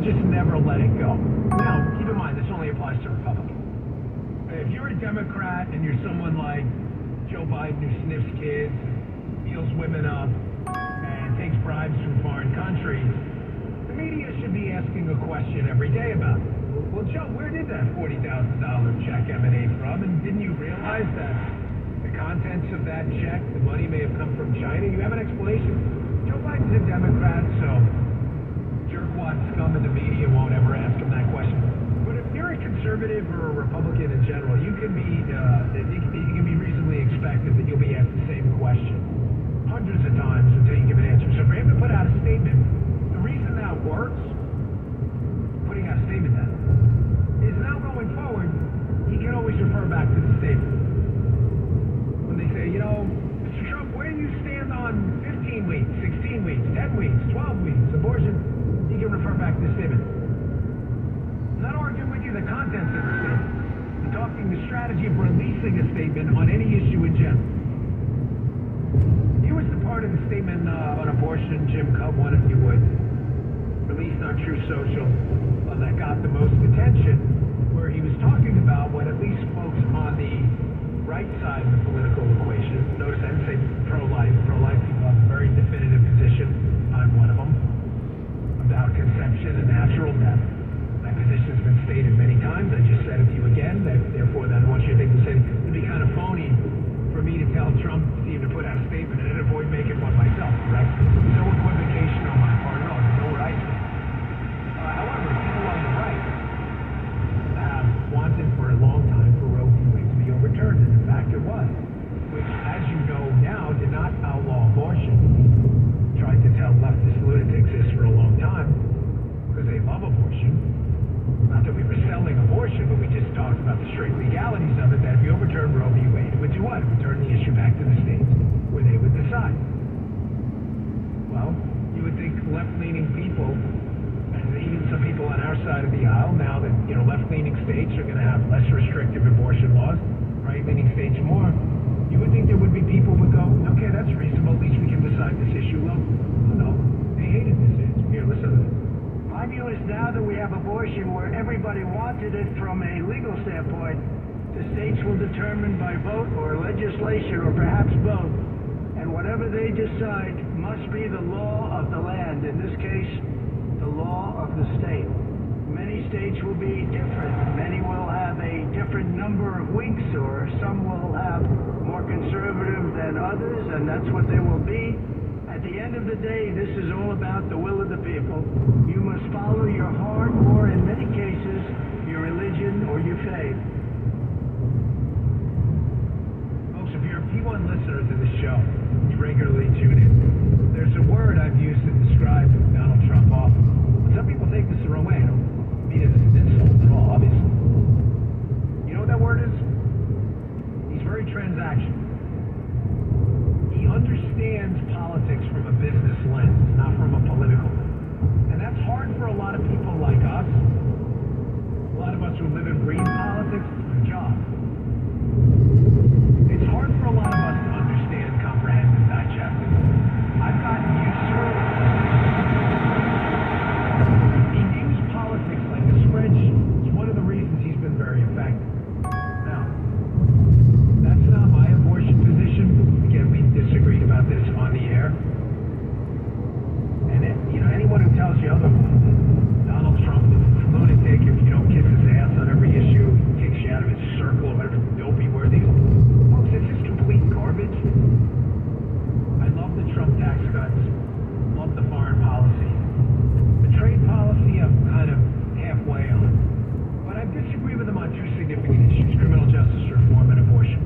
they'll just never let it go. Now, keep in mind, this only applies to Republicans. If you're a Democrat and you're someone like Joe Biden who sniffs kids, beals women up, and takes bribes from foreign countries, the media should be asking a question every day about it. Well, Joe, where did that $40,000 check emanate from? And didn't you realize that the contents of that check, the money may have come from China? You have an explanation. Joe Biden's a Democrat, so jerkwad scum in the media won't ever ask him that question. But if you're a conservative or a Republican in general, you can be reasonably expected that you'll be asked the same question hundreds of times until you give an answer. So for him to put out a statement, the reason that works, putting out a statement then, is now going forward, he can always refer back to the statement. When they say, Mr. Trump, where do you stand on 15 weeks, 16 weeks, 10 weeks, 12 weeks, abortion? He can refer back to the statement. I'm not arguing with you the contents of the statement. I'm talking the strategy of releasing a statement on any issue in general. Here was the part of the statement on abortion, Jim, cut one if you would, released on True Social, that got the most attention, where he was talking about what at least folks on the right side of the political equation, notice I didn't say pro-life people have a very definitive position, I'm one of them, about conception and natural death. My position's been stated many times, I just said it to you again, therefore then I want you to think it'd be kind of phony for me to tell Trump to put out a statement and avoid making one myself, correct? No equivocation on my part at all, you know where I stand. However, people on the right have wanted for a long time for Roe v. Wade to be overturned, and in fact it was, which, as you know now, did not outlaw abortion. Tried to tell leftist lunatics this for a long time, because they love abortion. Not that we were selling abortion, but we just talked about the straight legalities of it, that if you overturn Roe v. Wade, it would do what? It would turn the issue back to the states, where they would decide. Well, you would think left-leaning people, and even some people on our side of the aisle, now that, left-leaning states are going to have less restrictive abortion laws, right-leaning states more, you would think there would be people who would go, okay, that's reasonable, at least we can decide this issue alone. No, they hated this issue. Here, listen to this. My view is now that we have abortion where everybody wanted it from a legal standpoint, the states will determine by vote or legislation or perhaps both, and whatever they decide must be the law of the land, in this case, the law of the state. Many states will be different. Many will have a different number of weeks, or some will have more conservative than others, and that's what they will be. At the end of the day, this is all about the will of the people. You must follow your heart, or in many cases, your religion or your faith. Folks, if you're a P1 listener to the show, you regularly tune in. There's a word I've used to describe Donald Trump often. Some people take this the wrong way. I don't mean it as an insult at all, obviously. You know what that word is? He's very transactional. He understands politics from a business lens, not from a political lens. And that's hard for a lot of people like us. A lot of us who live in green politics for a job. It's hard for a lot of us to understand, comprehend, and digest it. I've gotten used to it. He views politics like a spreadsheet. It's one of the reasons he's been very effective. Now, that's not my abortion position. Again, we disagreed about this on the air. And anyone who tells you otherwise, Donald Trump is a lunatic if you don't kiss his ass on every issue, he kicks you out of his circle or whatever dopey word these. Folks, it's just complete garbage. I love the Trump tax cuts, love the foreign policy. The trade policy I'm kind of halfway on. But I disagree with him on two significant issues, criminal justice reform and abortion.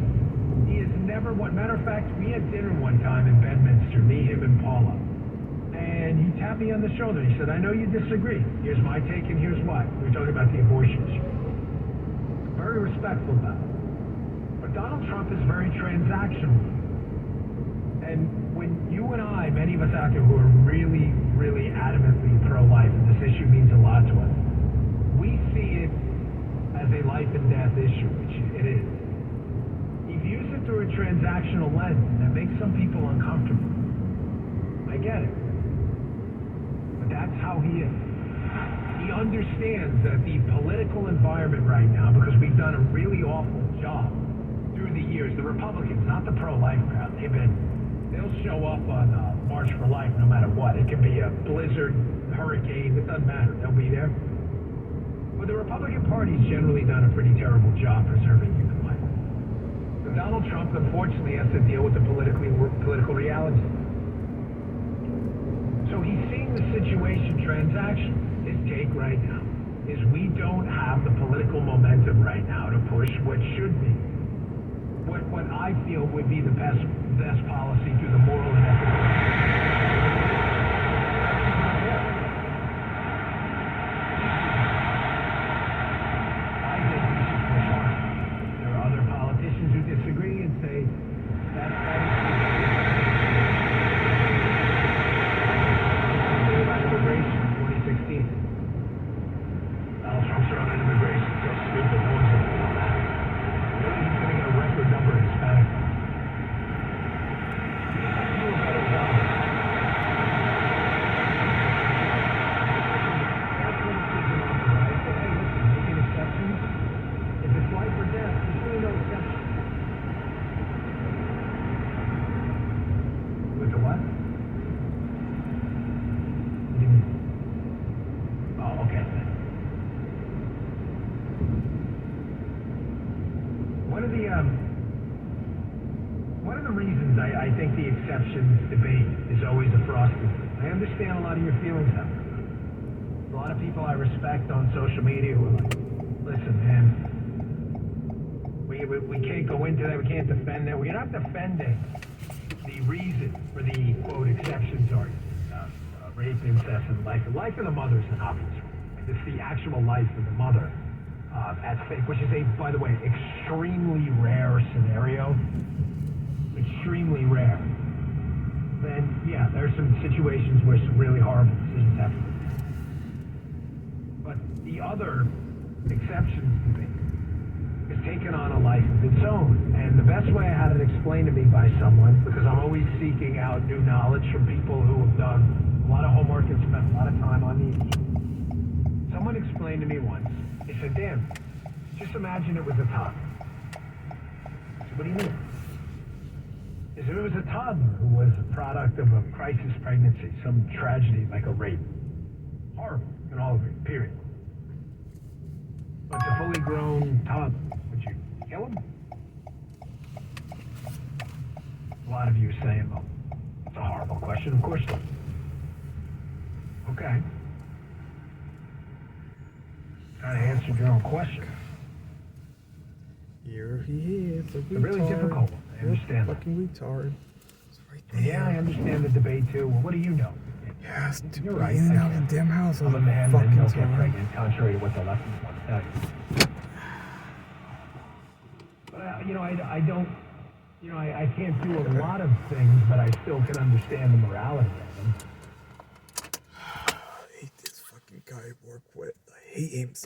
He has never, matter of fact, we had dinner one time in Bedminster, me, him, and Paula. And he tapped me on the shoulder. He said, I know you disagree. Here's my take and here's why. We were talking about the abortion issue. Very respectful about it. But Donald Trump is very transactional. And when you and I, many of us out there who are really, really adamantly pro-life, and this issue means a lot to us, we see it as a life and death issue, which it is. He views it through a transactional lens, and that makes some people uncomfortable. I get it. But that's how he is. He understands that the political environment right now, because we've done a really awful job through the years, the Republicans, not the pro-life crowd, they'll show up on March for Life no matter what. It can be a blizzard, hurricane, it doesn't matter. They'll be there. But the Republican Party's generally done a pretty terrible job preserving human life. So Donald Trump, unfortunately, has to deal with the political reality. So he's seeing the situation transaction. His take right now is we don't have the political momentum right now to push what should be, what I feel would be the best policy through the moral and ethical. I think we should push hard. There are other politicians who disagree and say that is about immigration in 2016. Donald Trump's run on immigration so stupid, no one's going to do that. Really, he's going to get a record number of Hispanic votes. He has to do a better job. That's criticism on the right. But hey, listen, making exceptions. If it's life or death, there's really no exception. With the what? What do you mean? Oh, okay. One of the reasons I think the exceptions debate is always a frosty. I understand a lot of your feelings on it. A lot of people I respect on social media who are like, listen, man, we can't go into that, we can't defend that. We're not defending the reason for the, quote, exceptions are rape, incest, and life. The life of the mother is an obvious one. It's the actual life of the mother at stake, which is by the way, extremely rare scenario. Extremely rare. Then, yeah, there are some situations where some really horrible decisions have to be made. But the other exceptions debate is taken on a life of its own. And the best way I had it explained to me by someone, because I'm always seeking out new knowledge from people who have done a lot of homework and spent a lot of time on these. Someone explained to me once, they said, Dan, just imagine it was a toddler. I said, what do you mean? They said it was a toddler who was a product of a crisis pregnancy, some tragedy like a rape. Horrible, we can all agree, period. But the fully grown toddler, would you kill him? A lot of you are saying, well, it's a horrible question, of course not. Okay. Kind of answered your own question. Here he is, a It's a really difficult one. I understand that. Fucking retard. It's right there. Yeah, I understand the debate too. Well, what do you know? Yes, to You're be right. in and out of the damn house all I'm the a man that fucking don't get time. pregnant, contrary to what the lefties want to tell you. But I don't. I can't do a lot of things, but I still can understand the morality of them. I hate this fucking guy I work with. I hate him so